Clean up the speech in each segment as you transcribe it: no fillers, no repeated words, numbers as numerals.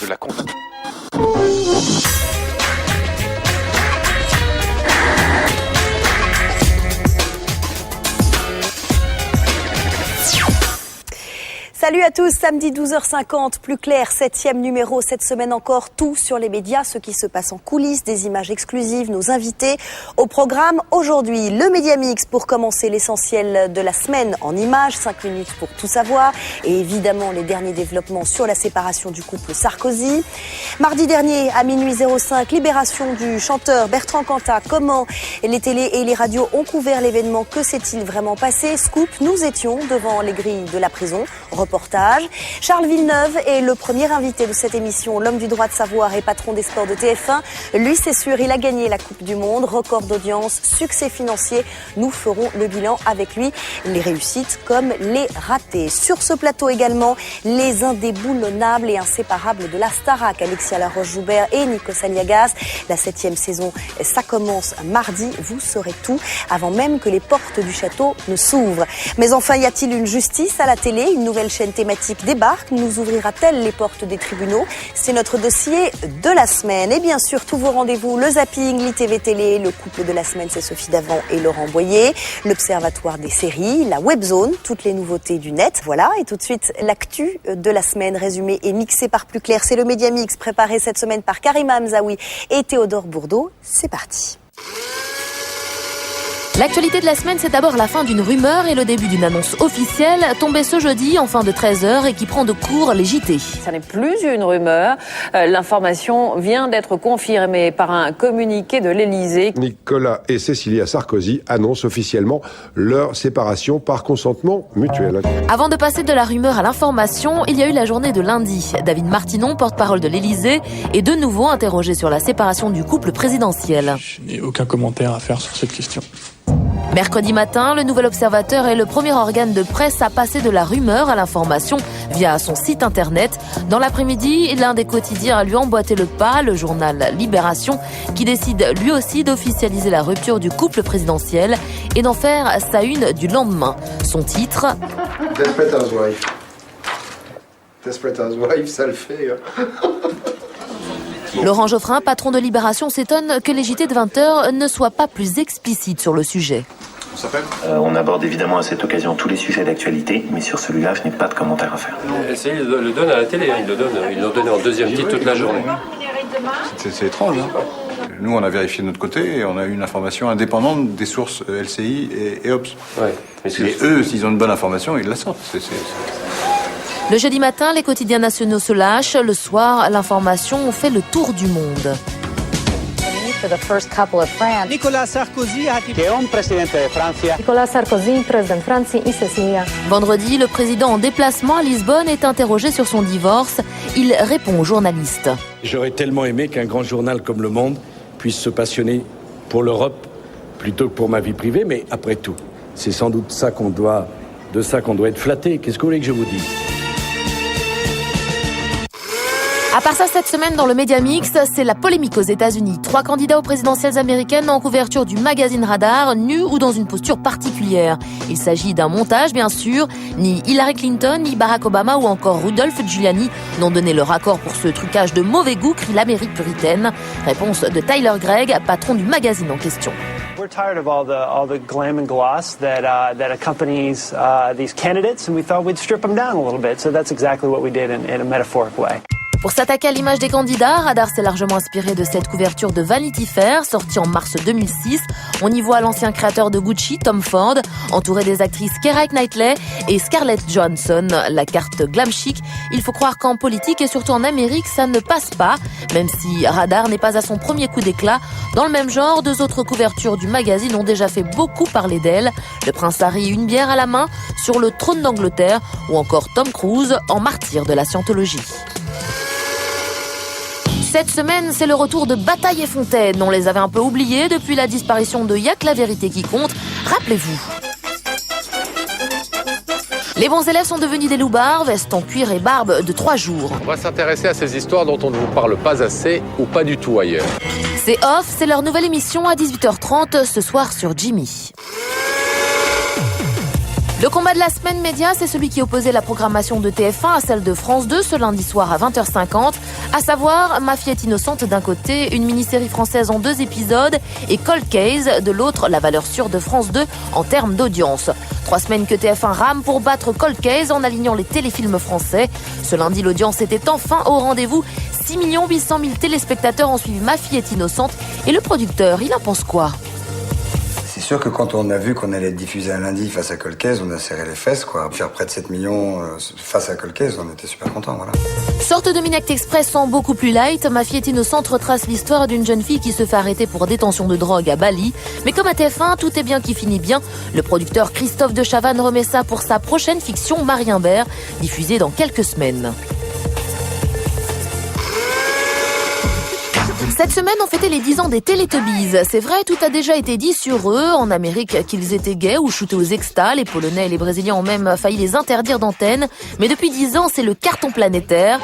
de la compte. Salut à tous, samedi 12h50, plus clair, 7e numéro, cette semaine encore, tout sur les médias, ce qui se passe en coulisses, des images exclusives, nos invités. Au programme, aujourd'hui, le Média Mix pour commencer l'essentiel de la semaine en images, 5 minutes pour tout savoir, et évidemment les derniers développements sur la séparation du couple Sarkozy. Mardi dernier, à minuit 05, libération du chanteur Bertrand Cantat. Comment les télés et les radios ont couvert l'événement, que s'est-il vraiment passé? Scoop, nous étions devant les grilles de la prison. Reportage. Charles Villeneuve est le premier invité de cette émission, l'homme du droit de savoir et patron des sports de TF1. Lui, c'est sûr, il a gagné la Coupe du Monde, record d'audience, succès financier. Nous ferons le bilan avec lui, les réussites comme les ratés. Sur ce plateau également, les indéboulonnables et inséparables de la Starac, Alexia Laroche-Joubert et Nikos Aliagas. La 7e saison, ça commence mardi. Vous saurez tout avant même que les portes du château ne s'ouvrent. Mais enfin, y a-t-il une justice à la télé? Une nouvelle chaîne thématique débarque, nous ouvrira-t-elle les portes des tribunaux? C'est notre dossier de la semaine. Et bien sûr, tous vos rendez-vous, le zapping, l'ITV Télé, le couple de la semaine, c'est Sophie Davant et Laurent Boyer, l'Observatoire des séries, la Webzone, toutes les nouveautés du net. Voilà, et tout de suite, l'actu de la semaine, résumée et mixée par Plus Clair. C'est le Média Mix, préparé cette semaine par Karima Hamzaoui et Théodore Bourdeau. C'est parti. L'actualité de la semaine, c'est d'abord la fin d'une rumeur et le début d'une annonce officielle tombée ce jeudi en fin de 13h et qui prend de court les JT. Ça n'est plus une rumeur. L'information vient d'être confirmée par un communiqué de l'Élysée. Nicolas et Cécilia Sarkozy annoncent officiellement leur séparation par consentement mutuel. Avant de passer de la rumeur à l'information, il y a eu la journée de lundi. David Martinon, porte-parole de l'Élysée, est de nouveau interrogé sur la séparation du couple présidentiel. Je n'ai aucun commentaire à faire sur cette question. Mercredi matin, le Nouvel Observateur est le premier organe de presse à passer de la rumeur à l'information via son site internet. Dans l'après-midi, l'un des quotidiens a lui emboîté le pas, le journal Libération, qui décide lui aussi d'officialiser la rupture du couple présidentiel et d'en faire sa une du lendemain. Son titre... Desperate Housewife. Desperate Housewife, ça le fait. Laurent Geoffrin, patron de Libération, s'étonne que les JT de 20h ne soient pas plus explicites sur le sujet. On aborde évidemment à cette occasion tous les sujets d'actualité, mais sur celui-là, je n'ai pas de commentaire à faire. Il le donne à la télé, ils l'ont donné en deuxième titre toute la journée. C'est étrange, hein. Nous, on a vérifié de notre côté et on a eu une information indépendante des sources LCI et OPS. Ouais, et eux, s'ils ont une bonne information, ils la sortent. Le jeudi matin, les quotidiens nationaux se lâchent. Le soir, l'information fait le tour du monde. Nicolas Sarkozy, président France, et Cecilia. Vendredi, le président en déplacement à Lisbonne est interrogé sur son divorce. Il répond aux journalistes. J'aurais tellement aimé qu'un grand journal comme Le Monde puisse se passionner pour l'Europe plutôt que pour ma vie privée, mais après tout, c'est sans doute de ça qu'on doit être flatté. Qu'est-ce que vous voulez que je vous dise ? À part ça, cette semaine dans le Média Mix, c'est la polémique aux États-Unis. 3 candidats aux présidentielles américaines en couverture du magazine Radar, nus ou dans une posture particulière. Il s'agit d'un montage, bien sûr. Ni Hillary Clinton, ni Barack Obama ou encore Rudolph Giuliani n'ont donné leur accord pour ce trucage de mauvais goût, crie l'Amérique puritaine. Réponse de Tyler Gregg, patron du magazine en question. We're tired of all the glam and gloss that accompanies these candidates, and we thought we'd strip them down a little bit. So that's exactly what we did in a metaphoric way. Pour s'attaquer à l'image des candidats, Radar s'est largement inspiré de cette couverture de Vanity Fair, sortie en mars 2006. On y voit l'ancien créateur de Gucci, Tom Ford, entouré des actrices Keira Knightley et Scarlett Johansson. La carte glam chic, il faut croire qu'en politique et surtout en Amérique, ça ne passe pas, même si Radar n'est pas à son premier coup d'éclat. Dans le même genre, 2 autres couvertures du magazine ont déjà fait beaucoup parler d'elle. Le prince Harry, une bière à la main, sur le trône d'Angleterre, ou encore Tom Cruise, en martyr de la scientologie. Cette semaine, c'est le retour de Bataille et Fontaine. On les avait un peu oubliés depuis la disparition de Y'a que la vérité qui compte. Rappelez-vous. Les bons élèves sont devenus des loupards, vestes en cuir et barbe de 3 jours. On va s'intéresser à ces histoires dont on ne vous parle pas assez ou pas du tout ailleurs. C'est Off, c'est leur nouvelle émission à 18h30 ce soir sur Jimmy. Le combat de la semaine média, c'est celui qui opposait la programmation de TF1 à celle de France 2 ce lundi soir à 20h50, à savoir Ma fille est innocente d'un côté, une mini-série française en 2 épisodes, et Cold Case de l'autre, la valeur sûre de France 2 en termes d'audience. 3 semaines que TF1 rame pour battre Cold Case en alignant les téléfilms français. Ce lundi, l'audience était enfin au rendez-vous. 6 800 000 téléspectateurs ont suivi Ma fille est innocente. Et le producteur, il en pense quoi ? C'est sûr que quand on a vu qu'on allait être diffusé un lundi face à Cold Case, on a serré les fesses, quoi. Faire près de 7 millions face à Cold Case, on était super contents, voilà. Sorte de Minact Express en beaucoup plus light, Ma fille est innocente retrace l'histoire d'une jeune fille qui se fait arrêter pour détention de drogue à Bali. Mais comme à TF1, tout est bien qui finit bien. Le producteur Christophe de Chavannes remet ça pour sa prochaine fiction Marie Imbert, diffusée dans quelques semaines. Cette semaine, on fêtait les 10 ans des Teletubbies. C'est vrai, tout a déjà été dit sur eux. En Amérique, qu'ils étaient gays ou shootés aux extas. Les Polonais et les Brésiliens ont même failli les interdire d'antenne. Mais depuis 10 ans, c'est le carton planétaire.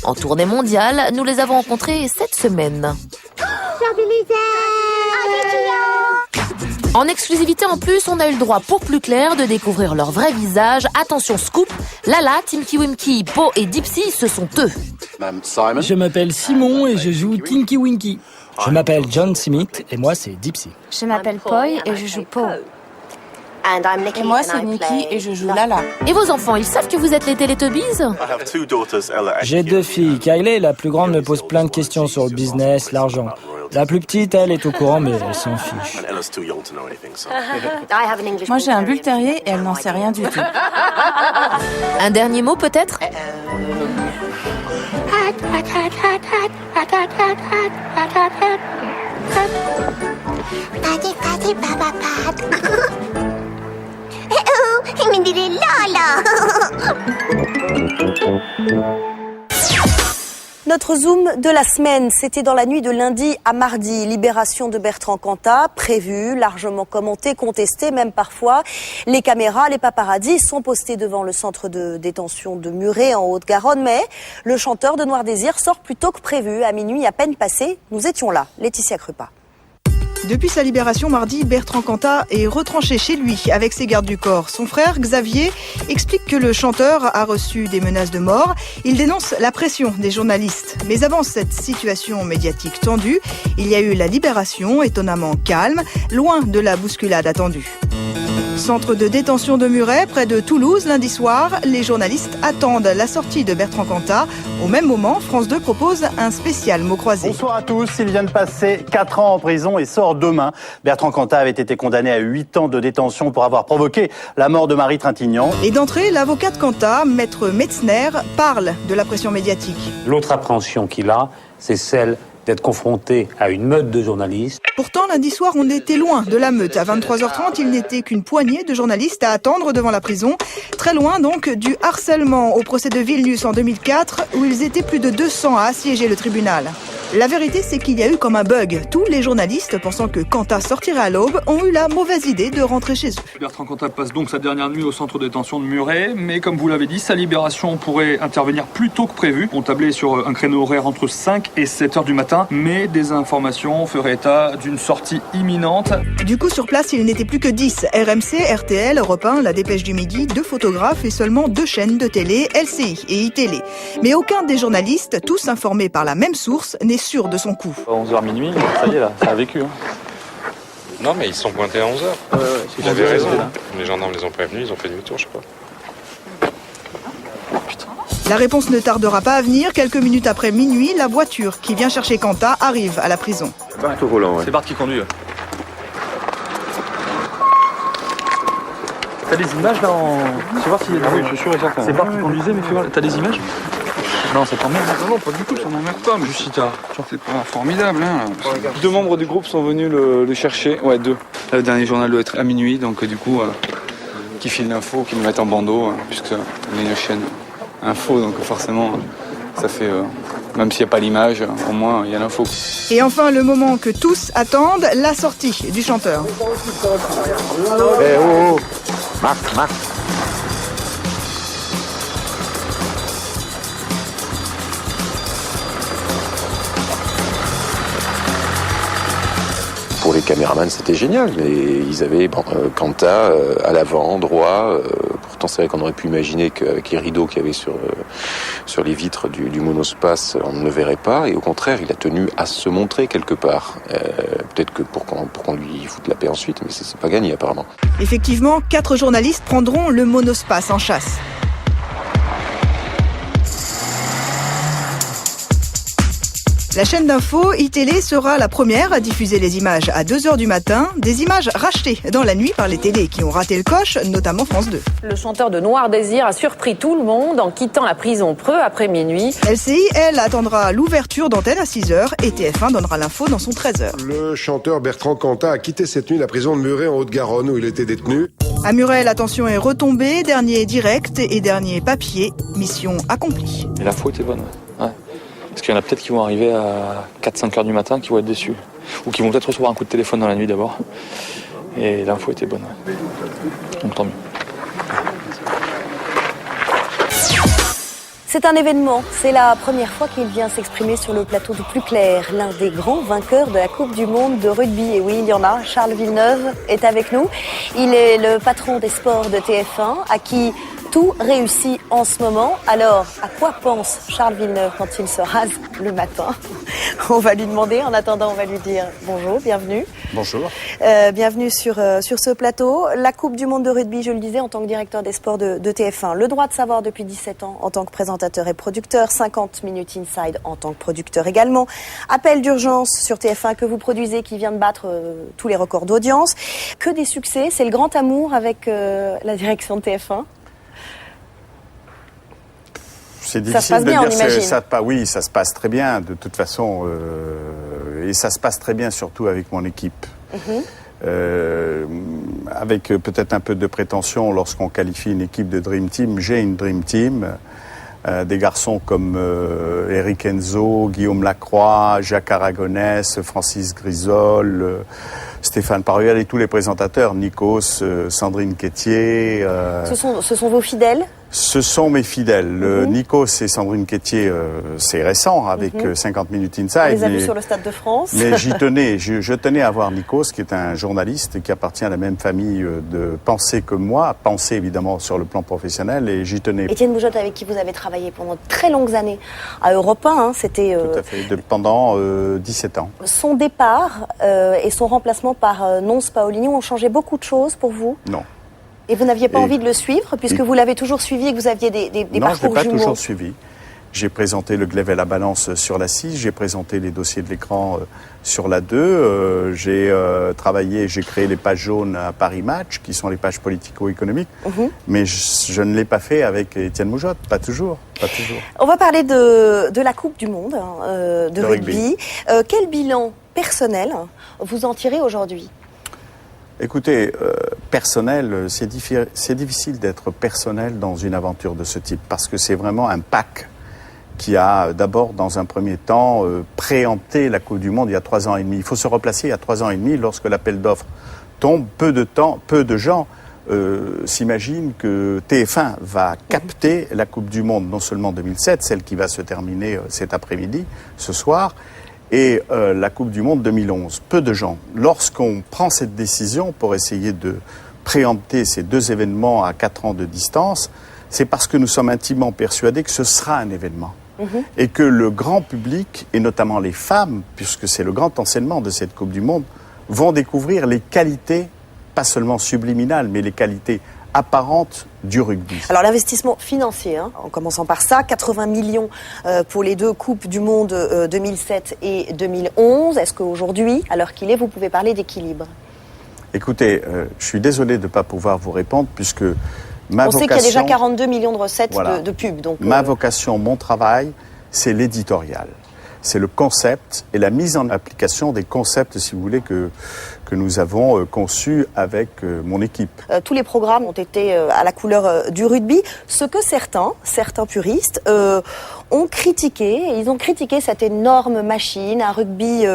En tournée mondiale, nous les avons rencontrés cette semaine. En exclusivité en plus, on a eu le droit pour plus clair de découvrir leur vrai visage. Attention scoop, Lala, Tinky Winky, Po et Dipsy, ce sont eux. Je m'appelle Simon et je joue Tinky Winky. Je m'appelle John Smith et moi c'est Dipsy. Je m'appelle Poi et je joue Po. Et moi c'est Nikki et je joue Lala. Et vos enfants, ils savent que vous êtes les Teletubbies ? J'ai 2 filles. Kylie, la plus grande, me pose plein de questions sur le business, l'argent. La plus petite, elle, est au courant, mais elle s'en fiche. Moi j'ai un bull terrier et elle n'en sait rien du tout. Un dernier mot peut-être ? Notre zoom de la semaine, c'était dans la nuit de lundi à mardi. Libération de Bertrand Cantat, prévue, largement commentée, contestée même parfois. Les caméras, les paparazzis sont postés devant le centre de détention de Muret en Haute-Garonne. Mais le chanteur de Noir Désir sort plus tôt que prévu. À minuit à peine passé, nous étions là. Laetitia Krupa. Depuis sa libération mardi, Bertrand Cantat est retranché chez lui avec ses gardes du corps. Son frère, Xavier, explique que le chanteur a reçu des menaces de mort. Il dénonce la pression des journalistes. Mais avant cette situation médiatique tendue, il y a eu la libération étonnamment calme, loin de la bousculade attendue. Centre de détention de Muret, près de Toulouse, lundi soir, les journalistes attendent la sortie de Bertrand Cantat. Au même moment, France 2 propose un spécial mot croisé. Bonsoir à tous, il vient de passer 4 ans en prison et sort demain. Bertrand Cantat avait été condamné à 8 ans de détention pour avoir provoqué la mort de Marie Trintignant. Et d'entrée, l'avocat de Cantat, maître Metzner, parle de la pression médiatique. L'autre appréhension qu'il a, c'est celle d'être confronté à une meute de journalistes. Pourtant, lundi soir, on était loin de la meute. À 23h30, il n'était qu'une poignée de journalistes à attendre devant la prison. Très loin, donc, du harcèlement au procès de Vilnius en 2004, où ils étaient plus de 200 à assiéger le tribunal. La vérité, c'est qu'il y a eu comme un bug. Tous les journalistes, pensant que Cantat sortirait à l'aube, ont eu la mauvaise idée de rentrer chez eux. Bertrand Cantat passe donc sa dernière nuit au centre de détention de Muret, mais comme vous l'avez dit, sa libération pourrait intervenir plus tôt que prévu. On tablait sur un créneau horaire entre 5 et 7 heures du matin, mais des informations feraient état d'une sortie imminente. Du coup, sur place, il n'était plus que 10. RMC, RTL, Europe 1, La Dépêche du Midi, 2 photographes et seulement 2 chaînes de télé, LCI et iTélé. Mais aucun des journalistes, tous informés par la même source, n'est sûr de son coup. 11h minuit, ça y est là, ça a vécu. Non mais ils sont pointés à 11h. Ils avaient raison. Les gendarmes les ont prévenus, ils ont fait demi-tour, je sais pas. La réponse ne tardera pas à venir. Quelques minutes après minuit, la voiture qui vient chercher Cantat arrive à la prison. Bart au volant, ouais. C'est Bart qui conduit. T'as des images là en... Tu sais voir s'il y a... Ah oui, je suis sûr et certain. C'est Bart qui conduisait, mais tu vois, t'as des images? Non, ça t'emmerde. Non, pas du tout, ça m'emmerde pas, mais juste si t'as... C'est pas formidable, hein. 2 membres du groupe sont venus le chercher. Ouais, 2. Le dernier journal doit être à minuit, donc du coup, qui file l'info, qui nous mettent en bandeau, puisque on est une chaîne info, donc forcément, ça fait... même s'il n'y a pas l'image, au moins, il y a l'info. Et enfin, le moment que tous attendent, la sortie du chanteur. Eh oh, oh. Marc. Pour les caméras caméramans, c'était génial. Et ils avaient Quanta à l'avant, droit. Pourtant, c'est vrai qu'on aurait pu imaginer qu'avec les rideaux qu'il y avait sur les vitres du monospace, on ne le verrait pas. Et au contraire, il a tenu à se montrer quelque part. Peut-être que pour qu'on lui foute la paix ensuite, mais c'est pas gagné apparemment. Effectivement, 4 journalistes prendront le monospace en chasse. La chaîne d'info iTélé sera la première à diffuser les images à 2h du matin, des images rachetées dans la nuit par les télés qui ont raté le coche, notamment France 2. Le chanteur de Noir Désir a surpris tout le monde en quittant la prison peu après minuit. LCI, elle, attendra l'ouverture d'antenne à 6h et TF1 donnera l'info dans son 13h. Le chanteur Bertrand Cantat a quitté cette nuit la prison de Muret en Haute-Garonne où il était détenu. À Muret, la tension est retombée, dernier direct et dernier papier, mission accomplie. Et l'info était bonne, ouais. Parce qu'il y en a peut-être qui vont arriver à 4-5 heures du matin qui vont être déçus. Ou qui vont peut-être recevoir un coup de téléphone dans la nuit d'abord. Et l'info était bonne. Donc tant mieux. C'est un événement. C'est la première fois qu'il vient s'exprimer sur le plateau de Plus Clair, l'un des grands vainqueurs de la Coupe du Monde de rugby. Et oui, il y en a. Charles Villeneuve est avec nous. Il est le patron des sports de TF1, à qui tout réussit en ce moment. Alors, à quoi pense Charles Villeneuve quand il se rase le matin? On va lui demander. En attendant, on va lui dire bonjour, bienvenue. Bonjour. Bienvenue sur ce plateau. La Coupe du Monde de rugby, je le disais, en tant que directeur des sports de TF1. Le droit de savoir depuis 17 ans en tant que présentateur et producteur. 50 Minutes Inside en tant que producteur également. Appel d'urgence sur TF1 que vous produisez qui vient de battre tous les records d'audience. Que des succès. C'est le grand amour avec la direction de TF1. C'est difficile ça se passe bien, de dire. On imagine. Oui, ça se passe très bien, de toute façon. Et ça se passe très bien, surtout avec mon équipe. Avec peut-être un peu de prétention, lorsqu'on qualifie une équipe de Dream Team, j'ai une Dream Team. Des garçons comme Eric Enzo, Guillaume Lacroix, Jacques Aragonès, Francis Grisol, Stéphane Paruel et tous les présentateurs, Nikos, Sandrine Quétier. Ce sont vos fidèles? Ce sont mes fidèles. Nikos et Sandrine Quétier, c'est récent avec 50 Minutes Inside. On les a vus sur le Stade de France. Mais j'y tenais. Je tenais à voir Nikos, qui est un journaliste qui appartient à la même famille de pensée que moi, pensée évidemment sur le plan professionnel, et j'y tenais. Étienne Boujotte, avec qui vous avez travaillé pendant de très longues années à Europe 1, c'était... Tout à fait, pendant 17 ans. Son départ et son remplacement par Nonce Paolini ont changé beaucoup de choses pour vous? Non. Et vous n'aviez pas envie de le suivre, puisque vous l'avez toujours suivi et que vous aviez des parcours jumeaux? Non, je ne l'ai pas toujours suivi. J'ai présenté le glaive et la balance sur la 6, j'ai présenté les dossiers de l'écran sur la 2, j'ai travaillé, j'ai créé les pages jaunes à Paris Match, qui sont les pages politico-économiques, mais je ne l'ai pas fait avec Étienne Boujotte, pas toujours. On va parler de la Coupe du Monde de rugby. Quel bilan personnel vous en tirez aujourd'hui? Écoutez, personnel, c'est difficile d'être personnel dans une aventure de ce type, parce que c'est vraiment un pack qui a d'abord, dans un premier temps, préempté la Coupe du Monde il y a 3 ans et demi. Il faut se replacer il y a 3 ans et demi, lorsque l'appel d'offres tombe, peu de gens s'imaginent que TF1 va capter la Coupe du Monde, non seulement 2007, celle qui va se terminer cet après-midi, ce soir, et la Coupe du Monde 2011. Peu de gens. Lorsqu'on prend cette décision pour essayer de préempter ces 2 événements à 4 ans de distance, c'est parce que nous sommes intimement persuadés que ce sera un événement. Et que le grand public, et notamment les femmes, puisque c'est le grand enseignement de cette Coupe du Monde, vont découvrir les qualités, pas seulement subliminales, mais les qualités apparentes du rugby. Alors l'investissement financier, en commençant par ça, 80 millions pour les 2 Coupes du Monde 2007 et 2011. Est-ce qu'aujourd'hui, à l'heure qu'il est, vous pouvez parler d'équilibre? Écoutez, je suis désolé de ne pas pouvoir vous répondre, puisque on sait qu'il y a déjà 42 millions de recettes de pub. Donc, ma vocation, mon travail, c'est l'éditorial. C'est le concept et la mise en application des concepts, si vous voulez, que nous avons conçus avec mon équipe. Tous les programmes ont été à la couleur du rugby. Ce que certains puristes ont critiqué, ils ont critiqué cette énorme machine, un rugby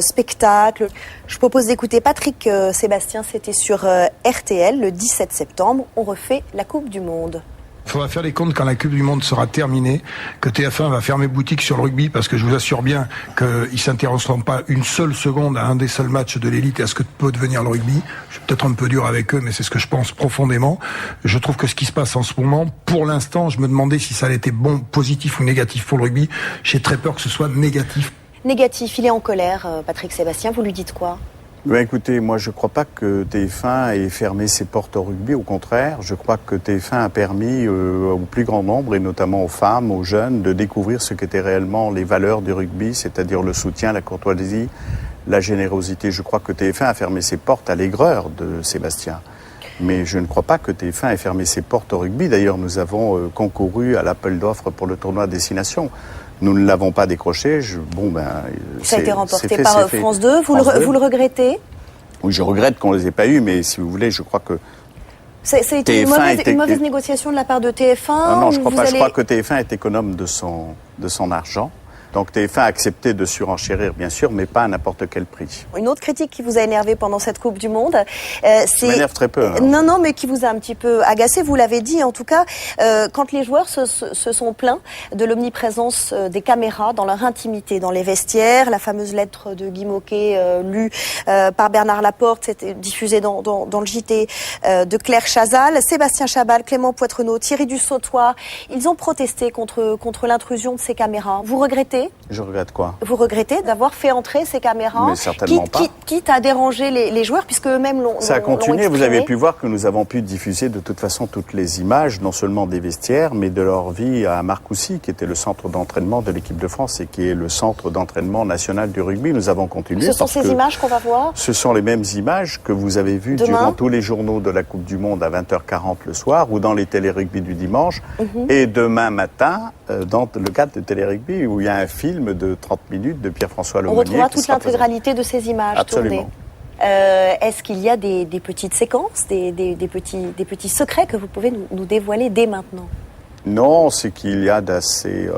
spectacle. Je propose d'écouter Patrick Sébastien, c'était sur RTL le 17 septembre. On refait la Coupe du Monde. Il faudra faire les comptes quand la Coupe du Monde sera terminée, que TF1 va fermer boutique sur le rugby, parce que je vous assure bien qu'ils ne s'intéresseront pas une seule seconde à un des seuls matchs de l'élite et à ce que peut devenir le rugby. Je suis peut-être un peu dur avec eux, mais c'est ce que je pense profondément. Je trouve que ce qui se passe en ce moment, pour l'instant, je me demandais si ça allait être bon, positif ou négatif pour le rugby. J'ai très peur que ce soit négatif. Négatif, il est en colère, Patrick Sébastien, vous lui dites quoi ? Écoutez, moi je ne crois pas que TF1 ait fermé ses portes au rugby, au contraire. Je crois que TF1 a permis au plus grand nombre, et notamment aux femmes, aux jeunes, de découvrir ce qu'étaient réellement les valeurs du rugby, c'est-à-dire le soutien, la courtoisie, la générosité. Je crois que TF1 a fermé ses portes à l'aigreur de Sébastien. Mais je ne crois pas que TF1 ait fermé ses portes au rugby. D'ailleurs, nous avons concouru à l'appel d'offres pour le tournoi Destination. Nous ne l'avons pas décroché. Ça a été remporté par France 2. Vous le regrettez ? Oui, je regrette qu'on ne les ait pas eus, mais si vous voulez, je crois que c'est une mauvaise négociation de la part de TF1. Non, je crois pas. Je crois que TF1 est économe de son argent. Donc TF1 a accepté de surenchérir, bien sûr, mais pas à n'importe quel prix. Une autre critique qui vous a énervé pendant cette Coupe du Monde, c'est... Ça m'énerve très peu. Hein. Non, mais qui vous a un petit peu agacé, vous l'avez dit, en tout cas, quand les joueurs se sont plaints de l'omniprésence des caméras dans leur intimité, dans les vestiaires, la fameuse lettre de Guy Môquet lue par Bernard Laporte, c'était diffusée dans le JT de Claire Chazal, Sébastien Chabal, Clément Poitrenaud, Thierry Dussautoir, ils ont protesté contre l'intrusion de ces caméras. Vous regrettez ? Je regrette quoi ? Vous regrettez d'avoir fait entrer ces caméras, mais certainement pas. Quitte à déranger les joueurs, puisque eux-mêmes l'ont Ça a continué. l'ont vous avez pu voir que nous avons pu diffuser de toute façon toutes les images, non seulement des vestiaires, mais de leur vie à Marcoussis, qui était le centre d'entraînement de l'équipe de France et qui est le centre d'entraînement national du rugby. Nous avons continué. Ce sont ces images qu'on va voir ? Ce sont les mêmes images que vous avez vues durant tous les journaux de la Coupe du Monde à 20h40 le soir ou dans les télé-rugby du dimanche. Et demain matin, dans le cadre de télé-rugby, où il y a un film de 30 minutes de Pierre-François Lemonnier. On retrouvera toute l'intégralité de ces images. Absolument. Est-ce qu'il y a des petites séquences, des petits secrets que vous pouvez nous dévoiler dès maintenant ? Non, ce qu'il y a d'assez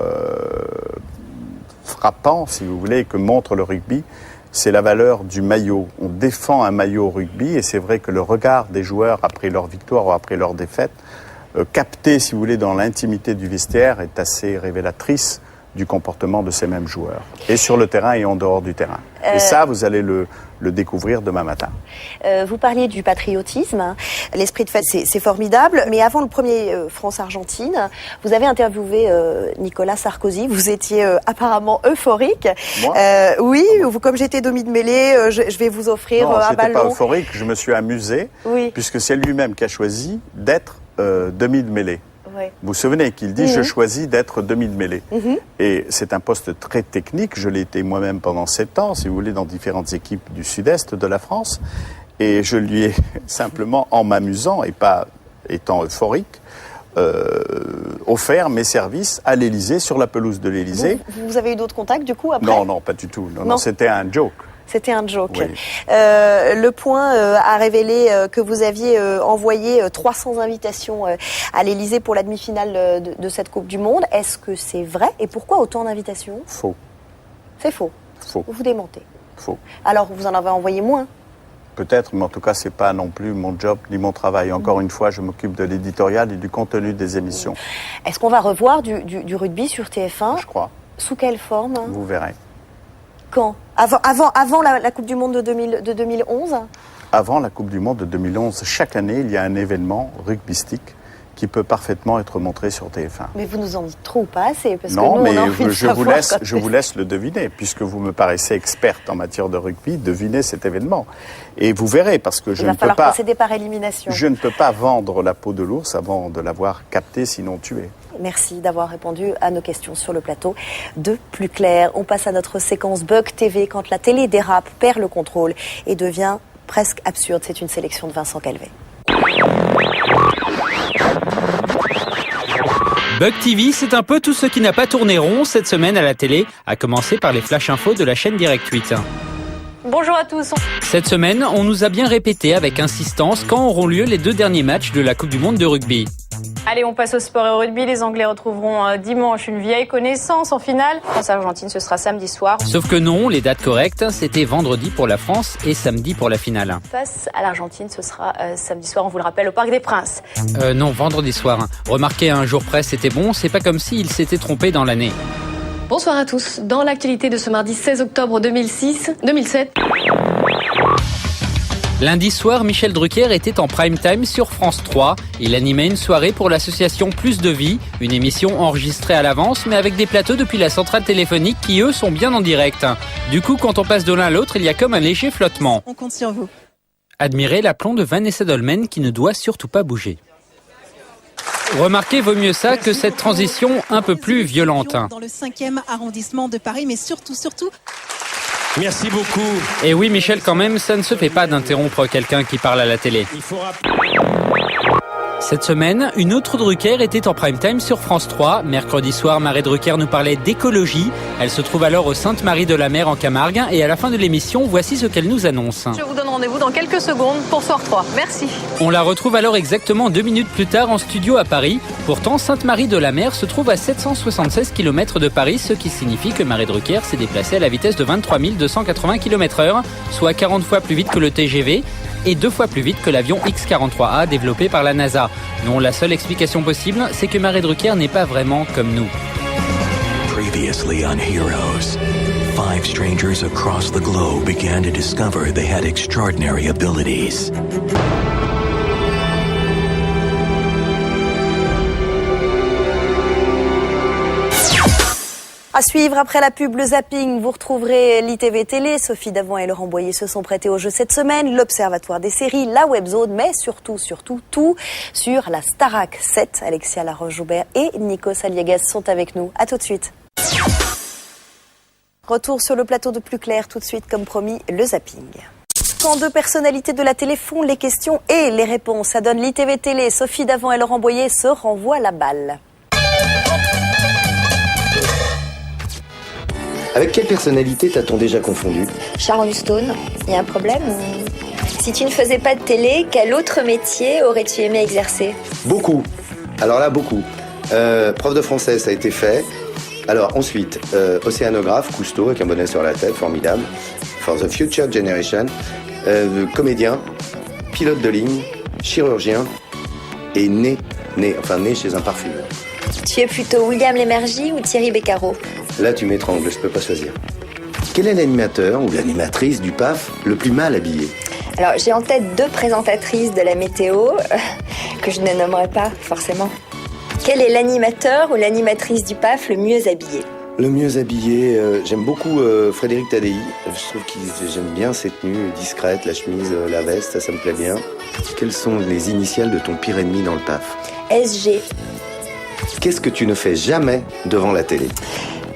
frappant, si vous voulez, que montre le rugby, c'est la valeur du maillot. On défend un maillot au rugby et c'est vrai que le regard des joueurs après leur victoire ou après leur défaite, capté, si vous voulez, dans l'intimité du vestiaire, est assez révélatrice du comportement de ces mêmes joueurs, et sur le terrain et en dehors du terrain. Et ça, vous allez le découvrir demain matin. Vous parliez du patriotisme, l'esprit de fête, c'est formidable, mais avant le premier France-Argentine, vous avez interviewé Nicolas Sarkozy, vous étiez apparemment euphorique. Moi oui, comme j'étais demi de mêlée, je vais vous offrir un ballon. Non, j'étais pas euphorique, je me suis amusé, puisque c'est lui-même qui a choisi d'être demi de mêlée. Ouais. Vous vous souvenez qu'il dit « je choisis d'être demi de mêlée ». Et c'est un poste très technique, je l'ai été moi-même pendant 7 ans, si vous voulez, dans différentes équipes du sud-est de la France. Et je lui ai simplement, en m'amusant et pas étant euphorique, offert mes services à l'Élysée, sur la pelouse de l'Élysée. Vous avez eu d'autres contacts du coup après ? Non, pas du tout. Non, c'était un joke. C'était un joke. Oui. Le Point a révélé que vous aviez envoyé 300 invitations à l'Élysée pour la demi-finale de cette Coupe du Monde. Est-ce que c'est vrai ? Et pourquoi autant d'invitations ? Faux. C'est faux ? Faux. Vous démentez ? Faux. Alors, vous en avez envoyé moins ? Peut-être, mais en tout cas, c'est pas non plus mon job ni mon travail. Encore une fois, je m'occupe de l'éditorial et du contenu des émissions. Est-ce qu'on va revoir du rugby sur TF1 ? Je crois. Sous quelle forme ? Vous verrez. Quand ? Avant la Coupe du Monde de 2011 ? Avant la Coupe du Monde de 2011, chaque année, il y a un événement rugbystique qui peut parfaitement être montré sur TF1. Mais vous nous en dites trop ou pas assez parce non, que nous, mais on a envie de je vous laisse le deviner, puisque vous me paraissez experte en matière de rugby, devinez cet événement. Et vous verrez, parce que je ne peux pas... Il va falloir procéder par élimination. Je ne peux pas vendre la peau de l'ours avant de l'avoir capté, sinon tué. Merci d'avoir répondu à nos questions sur le plateau de Plus Clair. On passe à notre séquence Bug TV, quand la télé dérape, perd le contrôle et devient presque absurde. C'est une sélection de Vincent Calvet. Bug TV, c'est un peu tout ce qui n'a pas tourné rond cette semaine à la télé, à commencer par les flash infos de la chaîne Direct 8. Bonjour à tous. Cette semaine, on nous a bien répété avec insistance quand auront lieu les 2 derniers matchs de la Coupe du Monde de rugby. Allez, on passe au sport et au rugby. Les Anglais retrouveront dimanche une vieille connaissance en finale. France-Argentine, ce sera samedi soir. Sauf que non, les dates correctes, c'était vendredi pour la France et samedi pour la finale. Face à l'Argentine, ce sera samedi soir, on vous le rappelle, au Parc des Princes. Non, vendredi soir. Remarquez, un jour près, c'était bon, c'est pas comme s'il s'était trompé dans l'année. Bonsoir à tous. Dans l'actualité de ce mardi 16 octobre 2007. Lundi soir, Michel Drucker était en prime time sur France 3. Il animait une soirée pour l'association Plus de Vie, une émission enregistrée à l'avance, mais avec des plateaux depuis la centrale téléphonique qui, eux, sont bien en direct. Du coup, quand on passe de l'un à l'autre, il y a comme un léger flottement. On compte sur vous. Admirez l'aplomb de Vanessa Dolmen qui ne doit surtout pas bouger. Remarquez, vaut mieux ça que cette transition un peu plus violente. Dans le 5e arrondissement de Paris, mais surtout... Merci beaucoup. Et oui, Michel, quand même, ça ne se fait pas d'interrompre quelqu'un qui parle à la télé. Cette semaine, une autre Drucker était en prime time sur France 3. Mercredi soir, Marie Drucker nous parlait d'écologie. Elle se trouve alors au Sainte-Marie-de-la-Mer en Camargue. Et à la fin de l'émission, voici ce qu'elle nous annonce. Je vous donne rendez-vous dans quelques secondes pour Soir 3. Merci. On la retrouve alors exactement 2 minutes plus tard en studio à Paris. Pourtant, Sainte-Marie-de-la-Mer se trouve à 776 km de Paris, ce qui signifie que Marie Drucker s'est déplacée à la vitesse de 23 280 km/h, soit 40 fois plus vite que le TGV. Et 2 fois plus vite que l'avion X-43A développé par la NASA. Non, la seule explication possible, c'est que Marie Drucker n'est pas vraiment comme nous. Previously on Heroes, 5 strangers across the globe began to discover they had extraordinary abilities. À suivre après la pub, le zapping, vous retrouverez l'ITV Télé. Sophie Davant et Laurent Boyer se sont prêtés au jeu cette semaine. L'Observatoire des séries, la Webzone, mais surtout, tout sur la Starac 7. Alexia Laroche-Joubert et Nikos Aliagas sont avec nous. À tout de suite. Retour sur le plateau de Plus Clair, tout de suite, comme promis, le zapping. Quand 2 personnalités de la télé font les questions et les réponses, ça donne l'ITV Télé. Sophie Davant et Laurent Boyer se renvoient la balle. Avec quelle personnalité t'as-t-on déjà confondu? Sharon Stone, il y a un problème ou... Si tu ne faisais pas de télé, quel autre métier aurais-tu aimé exercer? Beaucoup. Alors là, beaucoup. Prof de français, ça a été fait. Alors ensuite, océanographe, Cousteau, avec un bonnet sur la tête, formidable. For the Future Generation. Comédien, pilote de ligne, chirurgien et né chez un parfumeur. Tu es plutôt William Lémergie ou Thierry Beccaro? Là, tu m'étrangles, je peux pas choisir. Quel est l'animateur ou l'animatrice du PAF le plus mal habillé? Alors, j'ai en tête 2 présentatrices de la météo, que je ne nommerai pas forcément. Quel est l'animateur ou l'animatrice du PAF le mieux habillé? Le mieux habillé, j'aime beaucoup Frédéric Tadei. Je trouve j'aime bien ses tenues discrètes, la chemise, la veste, ça me plaît bien. Quelles sont les initiales de ton pire ennemi dans le PAF? SG. Qu'est-ce que tu ne fais jamais devant la télé?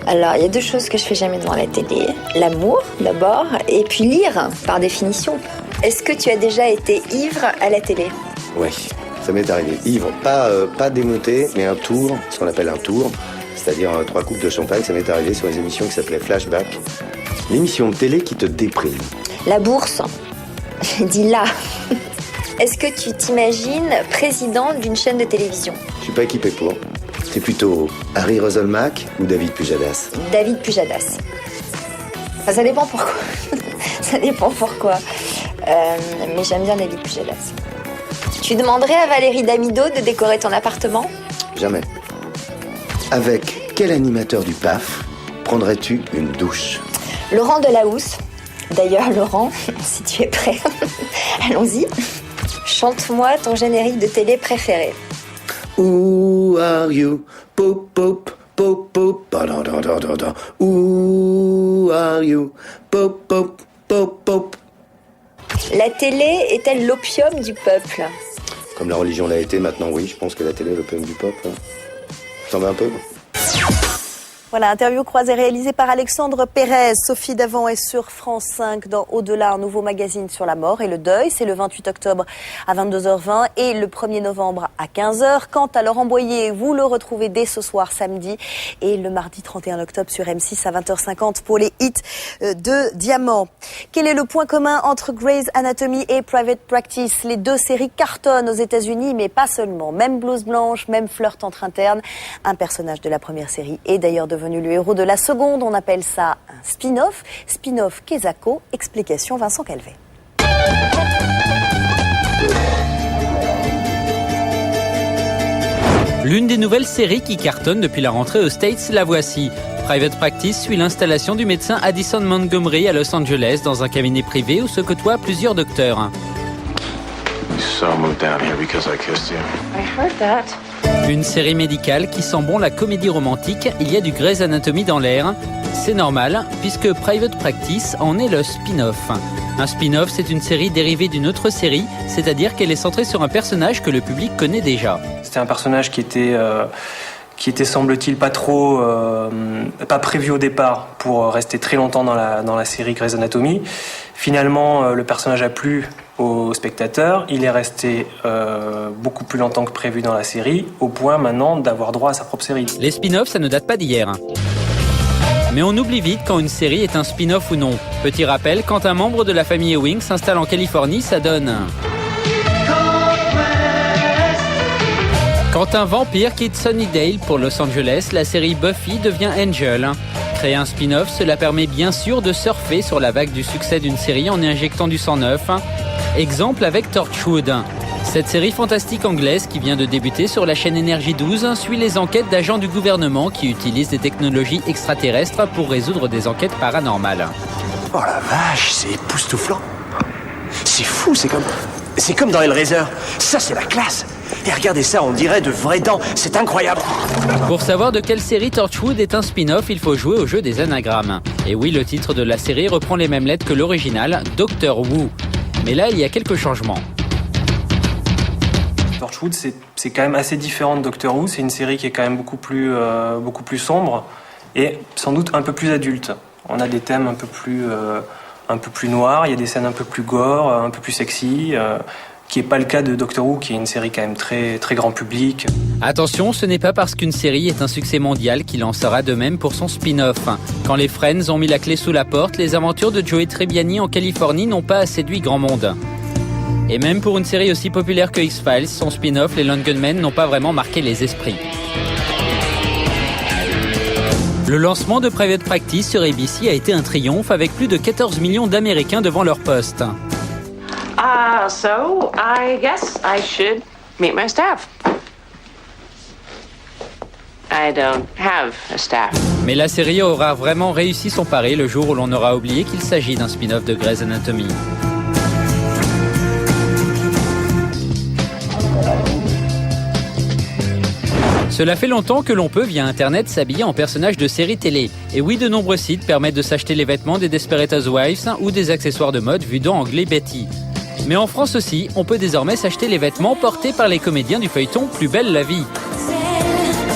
Alors, il y a 2 choses que je fais jamais devant la télé. L'amour, d'abord, et puis lire, par définition. Est-ce que tu as déjà été ivre à la télé? Oui, ça m'est arrivé. Ivre, pas démonté, mais un tour, ce qu'on appelle un tour, c'est-à-dire 3 coupes de champagne, ça m'est arrivé sur les émissions qui s'appelaient Flashback. L'émission de télé qui te déprime. La bourse. Dis là. Est-ce que tu t'imagines président d'une chaîne de télévision? Je suis pas équipé pour. C'est plutôt Harry Roselmack ou David Pujadas? David Pujadas. Enfin, ça dépend pourquoi. Ça dépend pourquoi. Mais j'aime bien David Pujadas. Tu demanderais à Valérie Damido de décorer ton appartement? Jamais. Avec quel animateur du PAF prendrais-tu une douche? Laurent Delahousse. D'ailleurs, Laurent, si tu es prêt, allons-y. Chante-moi ton générique de télé préféré. Who are you? Pop, pop, pop, pop, ba-da-da-da-da-da. Who are you? Pop, pop, pop, pop. La télé est-elle l'opium du peuple? Comme la religion l'a été, maintenant oui, je pense que la télé est l'opium du peuple. T'en veux un peu? Voilà, interview croisée réalisée par Alexandre Pérez. Sophie Davant est sur France 5 dans Au-delà, un nouveau magazine sur la mort et le deuil. C'est le 28 octobre à 22h20 et le 1er novembre à 15h. Quant à Laurent Boyer, vous le retrouvez dès ce soir samedi et le mardi 31 octobre sur M6 à 20h50 pour les hits de Diamant. Quel est le point commun entre Grey's Anatomy et Private Practice? Les deux séries cartonnent aux États-Unis, mais pas seulement. Même blouse blanche, même flirt entre internes. Un personnage de la première série est d'ailleurs devenu le héros de la seconde. On appelle ça un spin-off. Spin-off Kezako. Explication Vincent Calvet. L'une des nouvelles séries qui cartonne depuis la rentrée aux States, la voici. Private Practice suit l'installation du médecin Addison Montgomery à Los Angeles dans un cabinet privé où se côtoient plusieurs docteurs. Une série médicale qui sent bon la comédie romantique, il y a du Grey's Anatomy dans l'air. C'est normal, puisque Private Practice en est le spin-off. Un spin-off, c'est une série dérivée d'une autre série, c'est-à-dire qu'elle est centrée sur un personnage que le public connaît déjà. C'était un personnage qui était semble-t-il pas prévu au départ pour rester très longtemps dans la série Grey's Anatomy. Finalement, le personnage a plu aux spectateurs. Il est resté beaucoup plus longtemps que prévu dans la série, au point maintenant d'avoir droit à sa propre série. Les spin-offs, ça ne date pas d'hier. Mais on oublie vite quand une série est un spin-off ou non. Petit rappel, quand un membre de la famille Ewing s'installe en Californie, ça donne... Quand un vampire quitte Sunnydale pour Los Angeles, la série Buffy devient Angel. Créer un spin-off, cela permet bien sûr de surfer sur la vague du succès d'une série en y injectant du sang neuf. Exemple avec Torchwood. Cette série fantastique anglaise qui vient de débuter sur la chaîne Énergie 12 suit les enquêtes d'agents du gouvernement qui utilisent des technologies extraterrestres pour résoudre des enquêtes paranormales. Oh la vache, c'est époustouflant. C'est fou, c'est comme dans Hellraiser. Ça, c'est la classe. Et regardez ça, on dirait de vraies dents. C'est incroyable. Pour savoir de quelle série Torchwood est un spin-off, il faut jouer au jeu des anagrammes. Et oui, le titre de la série reprend les mêmes lettres que l'original, Doctor Who. Mais là, il y a quelques changements. Torchwood, c'est quand même assez différent de Doctor Who. C'est une série qui est quand même beaucoup plus sombre et sans doute un peu plus adulte. On a des thèmes un peu plus noirs, il y a des scènes un peu plus gore, un peu plus sexy, qui n'est pas le cas de Doctor Who, qui est une série quand même très, très grand public. Attention, ce n'est pas parce qu'une série est un succès mondial qu'il en sera de même pour son spin-off. Quand les Friends ont mis la clé sous la porte, les aventures de Joey Tribbiani en Californie n'ont pas séduit grand monde. Et même pour une série aussi populaire que X-Files, son spin-off, les Lone Gunmen, n'ont pas vraiment marqué les esprits. Le lancement de Private Practice sur ABC a été un triomphe avec plus de 14 millions d'Américains devant leur poste. So I guess I should meet my staff. I don't have a staff. Mais la série aura vraiment réussi son pari le jour où l'on aura oublié qu'il s'agit d'un spin-off de Grey's Anatomy. Cela fait longtemps que l'on peut, via Internet, s'habiller en personnage de série télé. Et oui, de nombreux sites permettent de s'acheter les vêtements des Desperate Housewives ou des accessoires de mode vus dans Anglais Betty. Mais en France aussi, on peut désormais s'acheter les vêtements portés par les comédiens du feuilleton Plus belle la vie.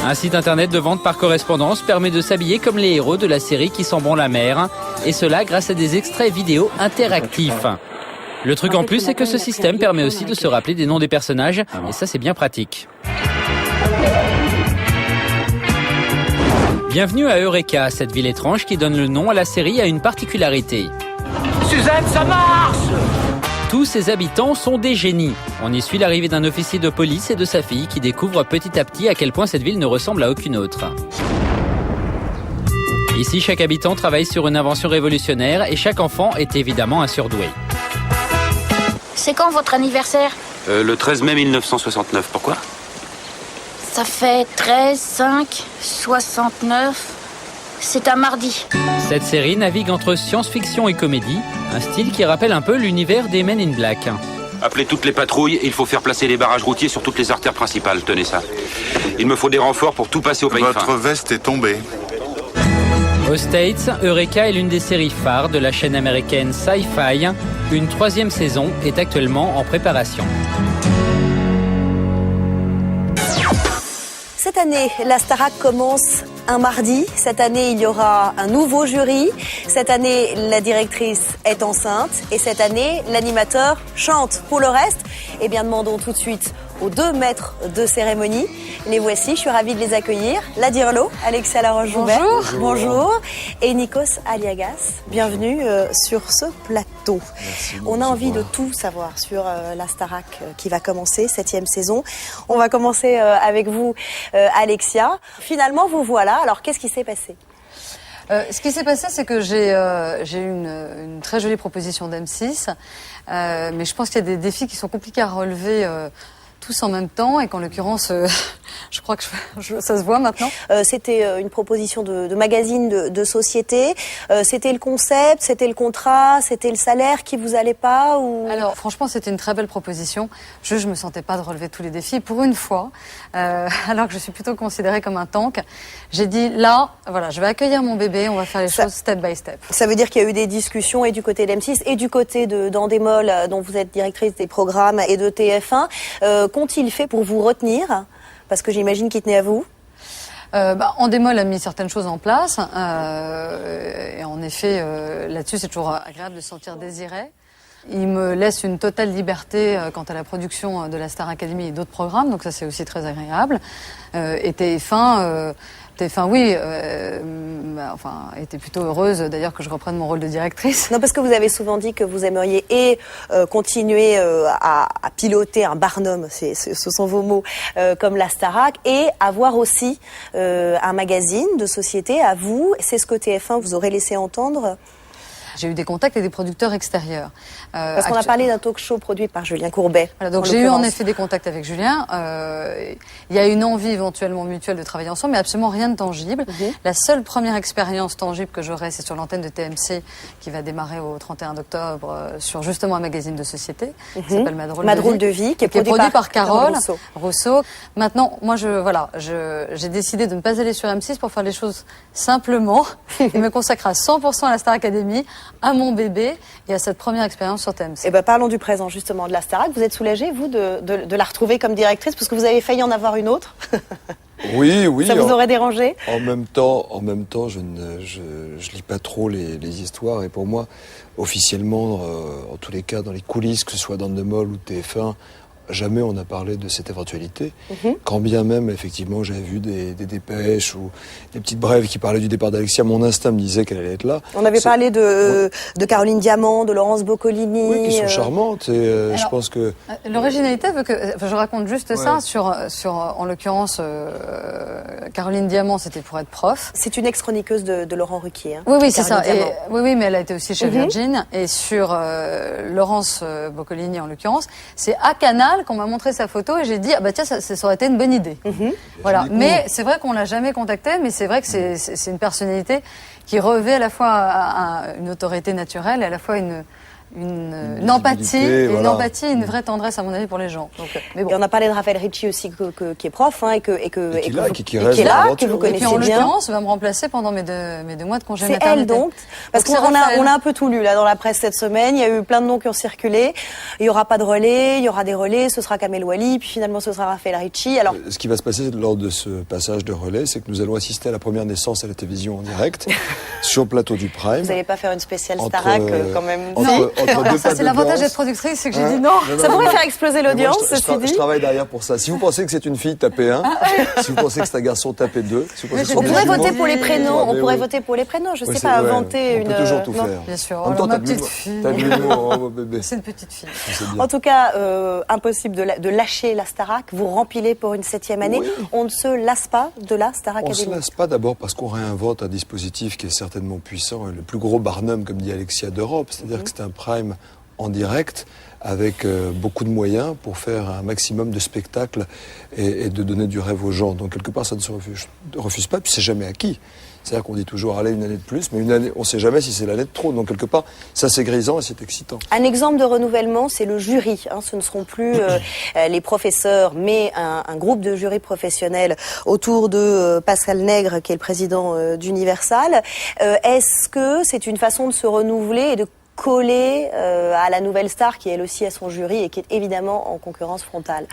Un site internet de vente par correspondance permet de s'habiller comme les héros de la série Qui sent bon la mer, et cela grâce à des extraits vidéo interactifs. Le truc en plus, c'est que ce système permet aussi de se rappeler des noms des personnages, et ça c'est bien pratique. Bienvenue à Eureka, cette ville étrange qui donne le nom à la série a une particularité. Suzanne, ça marche! Tous ses habitants sont des génies. On y suit l'arrivée d'un officier de police et de sa fille qui découvrent petit à petit à quel point cette ville ne ressemble à aucune autre. Ici, chaque habitant travaille sur une invention révolutionnaire et chaque enfant est évidemment un surdoué. C'est quand votre anniversaire ? Le 13 mai 1969. Pourquoi ? Ça fait 13, 5, 69... C'est un mardi. Cette série navigue entre science-fiction et comédie, un style qui rappelle un peu l'univers des Men in Black. Appelez toutes les patrouilles, il faut faire placer les barrages routiers sur toutes les artères principales, tenez ça. Il me faut des renforts pour tout passer au peigne fin. Votre veste est tombée. Aux States, Eureka est l'une des séries phares de la chaîne américaine Sci-Fi. Une 3e saison est actuellement en préparation. Cette année, la Starac commence un mardi. Cette année, il y aura un nouveau jury. Cette année, la directrice est enceinte. Et cette année, l'animateur chante. Pour le reste, eh bien, demandons tout de suite aux 2 maîtres de cérémonie. Les voici, je suis ravie de les accueillir. La Dirlo, Alexia Laroche-Joubert. Bonjour. Et Nikos Aliagas, bienvenue sur ce plateau. Merci, on a envie de tout savoir sur la Starac qui va commencer, 7e saison. On va commencer avec vous, Alexia. Finalement, vous voilà. Alors, qu'est-ce qui s'est passé ? Ce qui s'est passé, c'est que j'ai eu une très jolie proposition d'M6, mais je pense qu'il y a des défis qui sont compliqués à relever tous en même temps, et qu'en l'occurrence, je crois que ça se voit maintenant. C'était une proposition de magazine, de société. C'était le concept, c'était le contrat, c'était le salaire qui vous allait pas ou... Alors franchement, c'était une très belle proposition. Je me sentais pas de relever tous les défis. Pour une fois, alors que je suis plutôt considérée comme un tank, j'ai dit là, voilà, je vais accueillir mon bébé, on va faire les choses step by step. Ça veut dire qu'il y a eu des discussions et du côté d'M6 et du côté d'Endemol, dont vous êtes directrice des programmes, et de TF1. Qu'ont-ils fait pour vous retenir ? Parce que j'imagine qu'ils tenaient à vous. Endemol a mis certaines choses en place. Et en effet, là-dessus, c'est toujours agréable de se sentir désiré. Il me laisse une totale liberté quant à la production de la Star Academy et d'autres programmes. Donc ça, c'est aussi très agréable. Et TF1... oui, était plutôt heureuse d'ailleurs que je reprenne mon rôle de directrice. Non, parce que vous avez souvent dit que vous aimeriez continuer à piloter un Barnum, ce sont vos mots, comme la Starac, et avoir aussi un magazine de société à vous. C'est ce que TF1 vous aurait laissé entendre ? J'ai eu des contacts avec des producteurs extérieurs. Parce qu'on a parlé d'un talk show produit par Julien Courbet. Voilà, donc j'ai eu en effet des contacts avec Julien. Il y a une envie éventuellement mutuelle de travailler ensemble, mais absolument rien de tangible. La seule première expérience tangible que j'aurai, c'est sur l'antenne de TMC, qui va démarrer au 31 octobre sur justement un magazine de société qui s'appelle Ma drôle de vie, qui est produit par Carole Rousseau. Maintenant, moi, j'ai décidé de ne pas aller sur M6 pour faire les choses simplement et me consacrer à 100% à la Star Academy, à mon bébé et à cette première expérience sur TMC. Eh ben, parlons du présent justement de la Starac. Vous êtes soulagée, vous, de la retrouver comme directrice, parce que vous avez failli en avoir une autre. Oui. Ça vous aurait dérangé ? En même temps, je lis pas trop les histoires, et pour moi, officiellement, en tous les cas, dans les coulisses, que ce soit d'Endemol ou de TF1, jamais on n'a parlé de cette éventualité. Quand bien même, effectivement, j'avais vu des dépêches ou des petites brèves qui parlaient du départ d'Alexia, mon instinct me disait qu'elle allait être là. On avait parlé de Caroline Diamant, de Laurence Boccolini. Oui, qui sont charmantes. Et alors, je pense que l'originalité veut que je raconte juste ça sur en l'occurrence Caroline Diamant, c'était pour être prof. C'est une ex-chroniqueuse de Laurent Ruquier. Hein, oui, c'est ça. Et, oui, mais elle a été aussi chez Virgin. Et sur Laurence Boccolini en l'occurrence, c'est à Canal qu'on m'a montré sa photo et j'ai dit tiens, ça aurait été une bonne idée. Voilà. Mais c'est vrai qu'on l'a jamais contacté, mais c'est vrai que c'est une personnalité qui revêt à la fois une autorité naturelle et à la fois une empathie, une empathie, une vraie tendresse à mon avis pour les gens. Donc, mais bon. Et on a parlé de Raphaël Ricci aussi, qui est prof, hein, qui est là, que vous connaissez bien. Et puis en l'occurrence, va me remplacer pendant mes deux mois de congé maternité. C'est elle donc, parce qu'on a un peu tout lu là dans la presse cette semaine. Il y a eu plein de noms qui ont circulé. Il y aura pas de relais, il y aura des relais. Ce sera Kamel Ouali, puis finalement ce sera Raphaël Ricci. Alors, ce qui va se passer lors de ce passage de relais, c'est que nous allons assister à la première naissance à la télévision en direct sur le plateau du Prime. Vous n'allez pas faire une spéciale Starac quand même? Ça, c'est l'avantage d'être productrice, c'est que j'ai dit non. Ça pourrait faire exploser l'audience, ceci dit. Je travaille derrière pour ça. Si vous pensez que c'est une fille, tapez 1. Si vous pensez que c'est un garçon, tapez 2. On pourrait voter pour les prénoms. On pourrait voter pour les prénoms. Je sais pas, inventer une... On peut toujours tout faire. Bien sûr. En même temps, ma petite fille. T'as de l'humour, mon bébé. C'est une petite fille. En tout cas, impossible de lâcher la Starac. Vous rempilez pour une 7e année. On ne se lasse pas de la Star Academy. On ne se lasse pas d'abord parce qu'on réinvente un dispositif qui est certainement puissant, le plus gros Barnum, comme dit Alexia, d'Europe. C'est-à-dire que c'est un prime en direct, avec beaucoup de moyens pour faire un maximum de spectacles et de donner du rêve aux gens. Donc quelque part, ça ne se refuse pas, puis c'est jamais acquis. C'est-à-dire qu'on dit toujours, allez, une année de plus, mais une année, on ne sait jamais si c'est l'année de trop. Donc quelque part, ça c'est grisant et c'est excitant. Un exemple de renouvellement, c'est le jury. Ce ne seront plus les professeurs, mais un groupe de jury professionnels autour de Pascal Nègre, qui est le président d'Universal. Est-ce que c'est une façon de se renouveler et de coller à la nouvelle star qui elle aussi a son jury et qui est évidemment en concurrence frontale?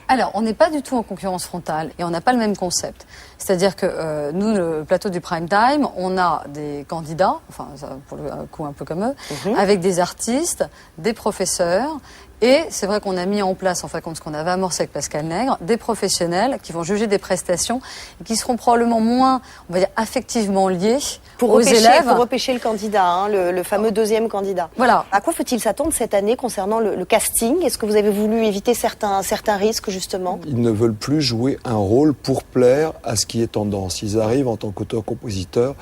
Alors, on n'est pas du tout en concurrence frontale et on n'a pas le même concept. C'est-à-dire que nous, le plateau du prime time, on a des candidats, enfin, ça, pour le coup un peu comme eux, avec des artistes, des professeurs. Et c'est vrai qu'on a mis en place, en fin de compte, ce qu'on avait amorcé avec Pascal Nègre, des professionnels qui vont juger des prestations et qui seront probablement moins, on va dire, affectivement liés aux élèves. Pour repêcher le candidat, hein, le fameux deuxième candidat. Voilà. À quoi faut-il s'attendre cette année concernant le casting? Est-ce que vous avez voulu éviter certains risques, justement? Ils ne veulent plus jouer un rôle pour plaire à ce qui est tendance. Ils arrivent en tant qu'auteur-compositeur,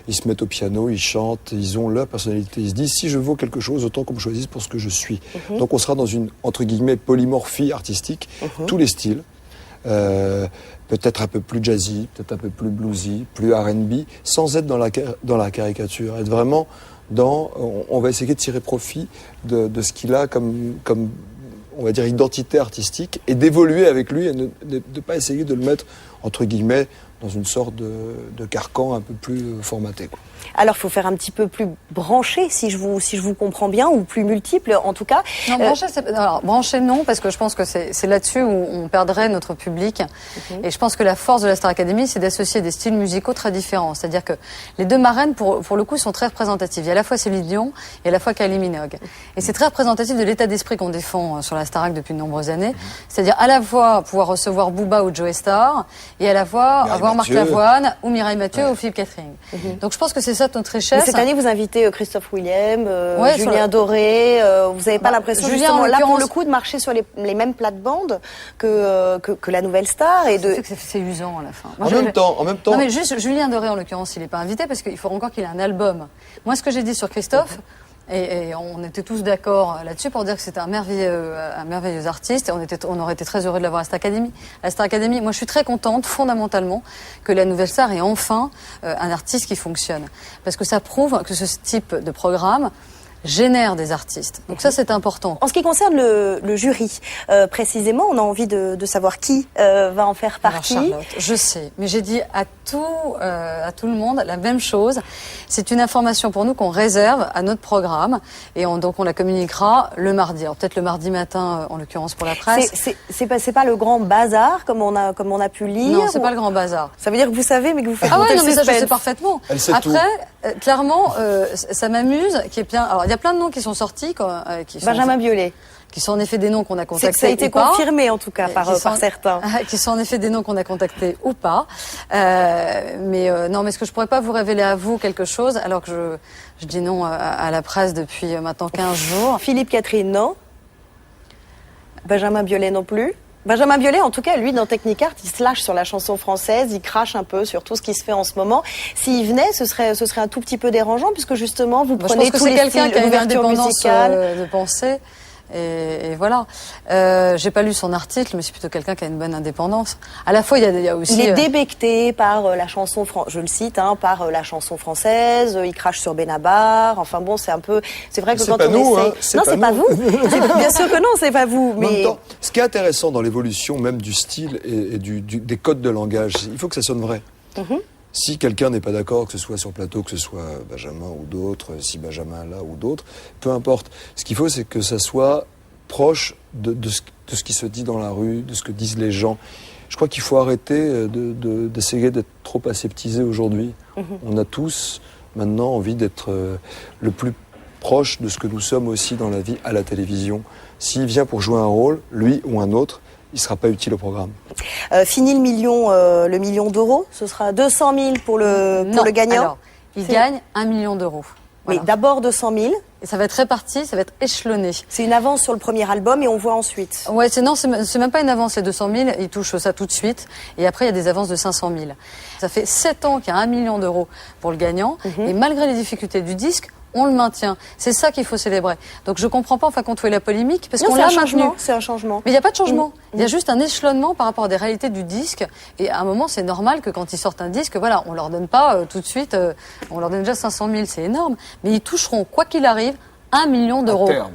ils se mettent au piano, ils chantent, ils ont leur personnalité. Ils se disent, si je vaux quelque chose, autant qu'on me choisisse pour ce que je suis. Donc on sera dans une, entre guillemets, polymorphie artistique, tous les styles, peut-être un peu plus jazzy, peut-être un peu plus bluesy, plus R&B, sans être dans la caricature, être vraiment dans, on va essayer de tirer profit de ce qu'il a comme on va dire, identité artistique et d'évoluer avec lui et de ne pas essayer de le mettre, entre guillemets, dans une sorte de carcan un peu plus formaté, quoi. Alors, il faut faire un petit peu plus branché, si je vous comprends bien, ou plus multiple, en tout cas. Non, branché non, parce que je pense que c'est là-dessus où on perdrait notre public. Et je pense que la force de la Star Academy, c'est d'associer des styles musicaux très différents. C'est-à-dire que les deux marraines, pour le coup, sont très représentatives. Il y a à la fois Céline Dion et à la fois Kylie Minogue. Et c'est très représentatif de l'état d'esprit qu'on défend sur la Starac depuis de nombreuses années. C'est-à-dire à la fois pouvoir recevoir Booba ou Joe Star, et à la fois avoir Marc Lavoine ou Mireille Mathieu ou Philippe Catherine. Donc je pense que c'est ça notre richesse. Mais cette année, vous invitez Christophe Willem, Julien Doré. Vous n'avez pas l'impression, justement, là, pour le coup, de marcher sur les mêmes plates-bandes que la nouvelle star et de... C'est usant à la fin. En même temps. Non, mais juste, Julien Doré, en l'occurrence, il n'est pas invité parce qu'il faut encore qu'il ait un album. Moi, ce que j'ai dit sur Christophe, et on était tous d'accord là-dessus pour dire que c'était un merveilleux artiste et on aurait été très heureux de l'avoir à Star Academy. À Star Academy, moi je suis très contente fondamentalement que la nouvelle star ait enfin un artiste qui fonctionne. Parce que ça prouve que ce type de programme génère des artistes. Donc ça, c'est important. En ce qui concerne le jury, précisément, on a envie de savoir qui va en faire partie. Alors Charlotte, je sais, mais j'ai dit à tout le monde la même chose. C'est une information pour nous qu'on réserve à notre programme et donc on la communiquera le mardi. Alors peut-être le mardi matin, en l'occurrence pour la presse. C'est pas le grand bazar comme on a pu lire. Non, c'est pas le grand bazar. Ça veut dire que vous savez, mais que vous faites non, mais suspense. ça je sais parfaitement. Après, clairement, ça m'amuse qu'il y ait plein. Alors il y a plein de noms qui sont sortis, Benjamin Biolay, qui sont en effet des noms qu'on a contactés. Ça a été confirmé en tout cas par certains. Qui sont en effet des noms qu'on a contactés ou pas. Non, mais est-ce que je pourrais pas vous révéler à vous quelque chose alors que je dis non à la presse depuis maintenant 15 jours. Philippe Catherine, non. Benjamin Biolay non plus. Benjamin Biolay, en tout cas, lui, dans Technicart, il se lâche sur la chanson française, il crache un peu sur tout ce qui se fait en ce moment. S'il venait, ce serait un tout petit peu dérangeant, puisque justement, vous prenez tous les styles, quelqu'un qui a une indépendance musicale. de pensée. Et voilà. J'ai pas lu son article, mais c'est plutôt quelqu'un qui a une bonne indépendance. À la fois, il y a aussi. Il est débecté par la chanson, je le cite, par la chanson française. Il crache sur Benabar. Enfin bon, c'est vrai que quand on essaie. Non, c'est pas vous. Bien sûr que non, c'est pas vous. Mais en même temps, ce qui est intéressant dans l'évolution même du style et des codes de langage, il faut que ça sonne vrai. Si quelqu'un n'est pas d'accord, que ce soit sur le plateau, que ce soit Benjamin ou d'autres, si Benjamin là ou d'autres, peu importe. Ce qu'il faut, c'est que ça soit proche de ce qui se dit dans la rue, de ce que disent les gens. Je crois qu'il faut arrêter d'essayer d'être trop aseptisé aujourd'hui. On a tous maintenant envie d'être le plus proche de ce que nous sommes aussi dans la vie à la télévision. S'il vient pour jouer un rôle, lui ou un autre, il ne sera pas utile au programme. Fini le million d'euros. Ce sera 200 000 pour le gagnant. Alors, il gagne 1 million d'euros. Voilà. Mais d'abord 200 000. Et ça va être réparti, ça va être échelonné. C'est une avance sur le premier album et on voit ensuite. Ouais, c'est même pas une avance, c'est 200 000. Il touche ça tout de suite. Et après, il y a des avances de 500 000. Ça fait 7 ans qu'il y a 1 million d'euros pour le gagnant. Et malgré les difficultés du disque, on le maintient. C'est ça qu'il faut célébrer. Donc je comprends pas, enfin, quand où est la polémique, parce qu'on l'a maintenu. C'est un changement. Mais il n'y a pas de changement. Il y a juste un échelonnement par rapport à des réalités du disque. Et à un moment, c'est normal que quand ils sortent un disque, voilà, on leur donne pas tout de suite, on leur donne déjà 500 000, c'est énorme. Mais ils toucheront, quoi qu'il arrive, 1 million d'euros. À terme.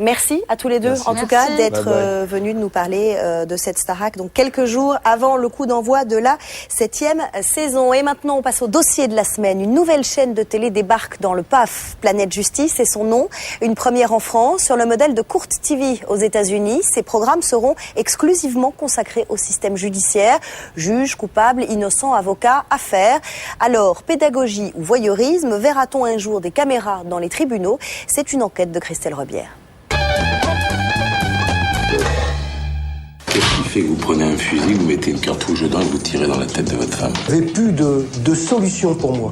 Merci à tous les deux, en tout cas, d'être venus nous parler de cette Starac. Donc, quelques jours avant le coup d'envoi de la 7e saison. Et maintenant, on passe au dossier de la semaine. Une nouvelle chaîne de télé débarque dans le PAF, Planète Justice, c'est son nom. Une première en France, sur le modèle de Court TV aux États-Unis. Ces programmes seront exclusivement consacrés au système judiciaire. Juges, coupables, innocents, avocats, affaires. Alors, pédagogie ou voyeurisme, verra-t-on un jour des caméras dans les tribunaux? C'est une enquête de Christelle Rebière. Qu'est-ce qui fait que vous prenez un fusil, vous mettez une cartouche dedans et vous tirez dans la tête de votre femme? Vous n'avez plus de solution pour moi.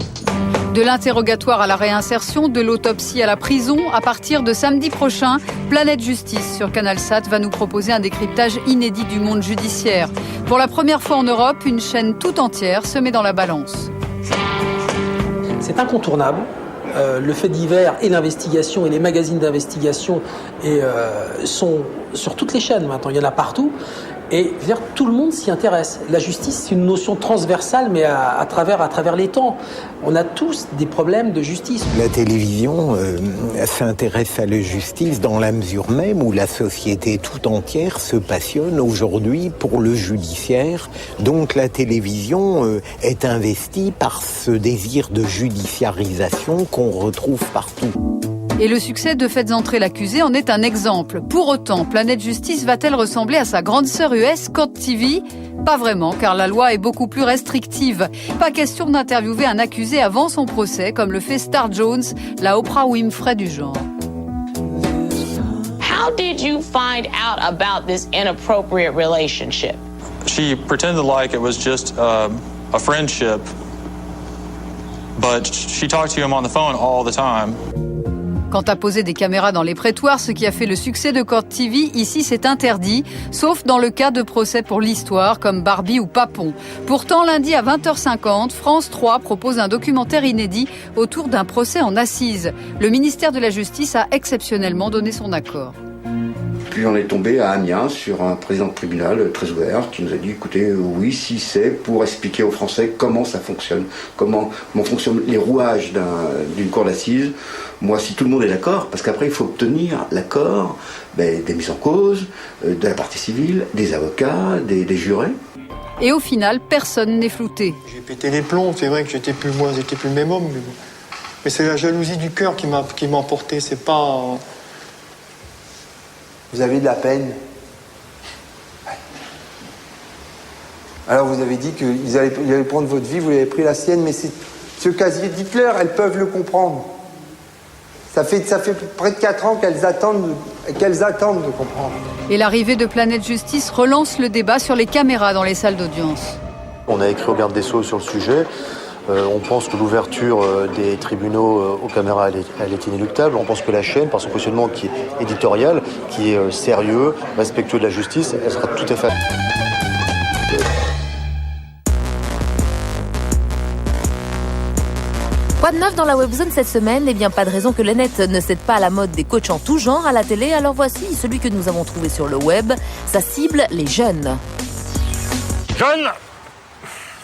De l'interrogatoire à la réinsertion, de l'autopsie à la prison, à partir de samedi prochain, Planète Justice sur CanalSat va nous proposer un décryptage inédit du monde judiciaire. Pour la première fois en Europe, une chaîne tout entière se met dans la balance. C'est incontournable. Le fait divers et l'investigation et les magazines d'investigation sont sur toutes les chaînes maintenant, il y en a partout. Et tout le monde s'y intéresse. La justice, c'est une notion transversale, mais à travers les temps. On a tous des problèmes de justice. La télévision s'intéresse à la justice dans la mesure même où la société tout entière se passionne aujourd'hui pour le judiciaire. Donc la télévision est investie par ce désir de judiciarisation qu'on retrouve partout. Et le succès de Faites entrer l'accusé en est un exemple. Pour autant, Planète Justice va-t-elle ressembler à sa grande sœur US, Court TV? Pas vraiment, car la loi est beaucoup plus restrictive. Pas question d'interviewer un accusé avant son procès, comme le fait Star Jones, la Oprah Winfrey du genre. How did you find out about this inappropriate relationship? She pretended like it was just a friendship, but she talked to him on the phone all the time. Quant à poser des caméras dans les prétoires, ce qui a fait le succès de Court TV, ici c'est interdit, sauf dans le cas de procès pour l'histoire comme Barbie ou Papon. Pourtant, lundi à 20h50, France 3 propose un documentaire inédit autour d'un procès en assises. Le ministère de la Justice a exceptionnellement donné son accord. Puis on est tombé à Amiens sur un président de tribunal très ouvert qui nous a dit écoutez, oui, si c'est pour expliquer aux Français comment ça fonctionne, comment fonctionnent les rouages d'une cour d'assises. Moi, si tout le monde est d'accord, parce qu'après il faut obtenir l'accord des mises en cause, de la partie civile, des avocats, des jurés. Et au final, personne n'est flouté. J'ai pété les plombs, c'est vrai que j'étais plus le même homme. Mais c'est la jalousie du cœur qui m'a emporté, c'est pas... Vous avez de la peine. Alors vous avez dit qu'ils allaient prendre votre vie, vous avez pris la sienne, mais ce casier d'Hitler, elles peuvent le comprendre. Ça fait près de 4 ans qu'elles attendent de comprendre. Et l'arrivée de Planète Justice relance le débat sur les caméras dans les salles d'audience. On a écrit au garde des Sceaux sur le sujet. On pense que l'ouverture des tribunaux aux caméras, elle est inéluctable. On pense que la chaîne, par son positionnement qui est éditorial, qui est sérieux, respectueux de la justice, elle sera tout à fait... Quoi de neuf dans la webzone cette semaine? Eh bien, pas de raison que le net ne cède pas à la mode des coachs en tout genre à la télé. Alors voici celui que nous avons trouvé sur le web. Ça cible les jeunes. Jeune,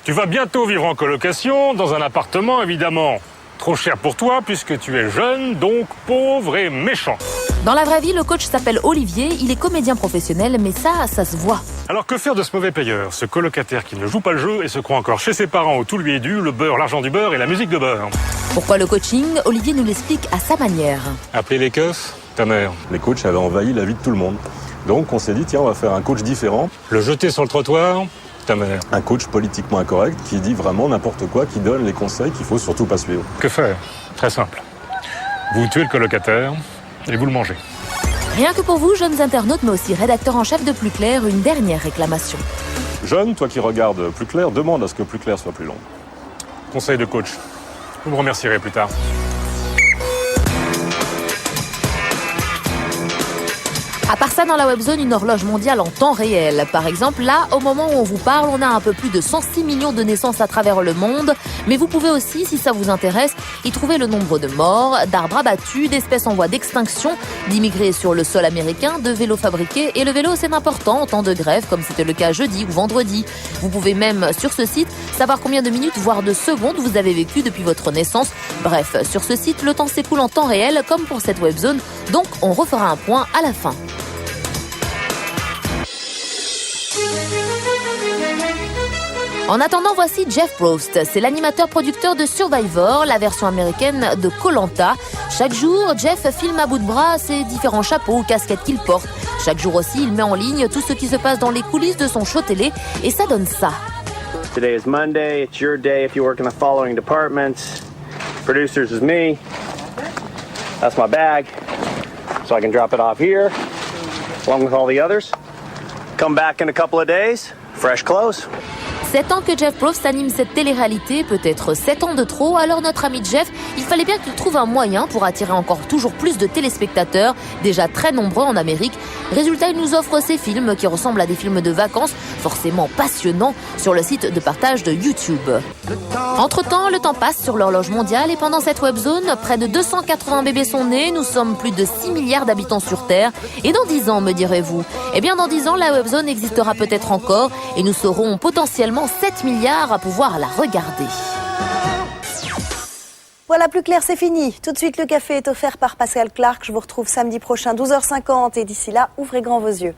tu vas bientôt vivre en colocation, dans un appartement évidemment trop cher pour toi puisque tu es jeune, donc pauvre et méchant. Dans la vraie vie, le coach s'appelle Olivier, il est comédien professionnel, mais ça se voit. Alors que faire de ce mauvais payeur, ce colocataire qui ne joue pas le jeu et se croit encore chez ses parents où tout lui est dû, le beurre, l'argent du beurre et la musique de beurre? Pourquoi le coaching? Olivier nous l'explique à sa manière. Appeler les keufs, ta mère. Les coachs avaient envahi la vie de tout le monde. Donc on s'est dit, tiens, on va faire un coach différent. Le jeter sur le trottoir, ta mère. Un coach politiquement incorrect qui dit vraiment n'importe quoi, qui donne les conseils qu'il faut surtout pas suivre. Que faire? Très simple. Vous tuez le colocataire et vous le mangez. Rien que pour vous, jeunes internautes, mais aussi rédacteurs en chef de Plus Clair, une dernière réclamation. Jeune, toi qui regardes Plus Clair, demande à ce que Plus Clair soit plus long. Conseil de coach. Vous me remercierez plus tard. À part ça, dans la webzone, une horloge mondiale en temps réel. Par exemple, là, au moment où on vous parle, on a un peu plus de 106 millions de naissances à travers le monde. Mais vous pouvez aussi, si ça vous intéresse, y trouver le nombre de morts, d'arbres abattus, d'espèces en voie d'extinction, d'immigrés sur le sol américain, de vélos fabriqués. Et le vélo, c'est important en temps de grève, comme c'était le cas jeudi ou vendredi. Vous pouvez même, sur ce site, savoir combien de minutes, voire de secondes vous avez vécu depuis votre naissance. Bref, sur ce site, le temps s'écoule en temps réel, comme pour cette webzone. Donc, on refera un point à la fin. En attendant, voici Jeff Probst. C'est l'animateur-producteur de Survivor, la version américaine de Koh-Lanta. Chaque jour, Jeff filme à bout de bras ses différents chapeaux ou casquettes qu'il porte. Chaque jour aussi, il met en ligne tout ce qui se passe dans les coulisses de son show télé et ça donne ça. Today is Monday. It's your day if you work in the following departments. Producers is me. That's my bag. So I can drop it off here, along with all the others. Come back in a couple of days. Fresh clothes. 7 ans que Jeff Probst anime cette télé-réalité, peut-être 7 ans de trop, alors notre ami Jeff, il fallait bien qu'il trouve un moyen pour attirer encore toujours plus de téléspectateurs, déjà très nombreux en Amérique. Résultat, il nous offre ces films qui ressemblent à des films de vacances, forcément passionnants, sur le site de partage de YouTube. Entre-temps, le temps passe sur l'horloge mondiale et pendant cette webzone, près de 280 bébés sont nés, nous sommes plus de 6 milliards d'habitants sur Terre. Et dans 10 ans, me direz-vous? Eh bien, dans 10 ans, la webzone existera peut-être encore et nous serons potentiellement 7 milliards à pouvoir la regarder. Voilà, plus clair, c'est fini. Tout de suite, le café est offert par Pascal Clark. Je vous retrouve samedi prochain, 12h50. Et d'ici là, ouvrez grand vos yeux.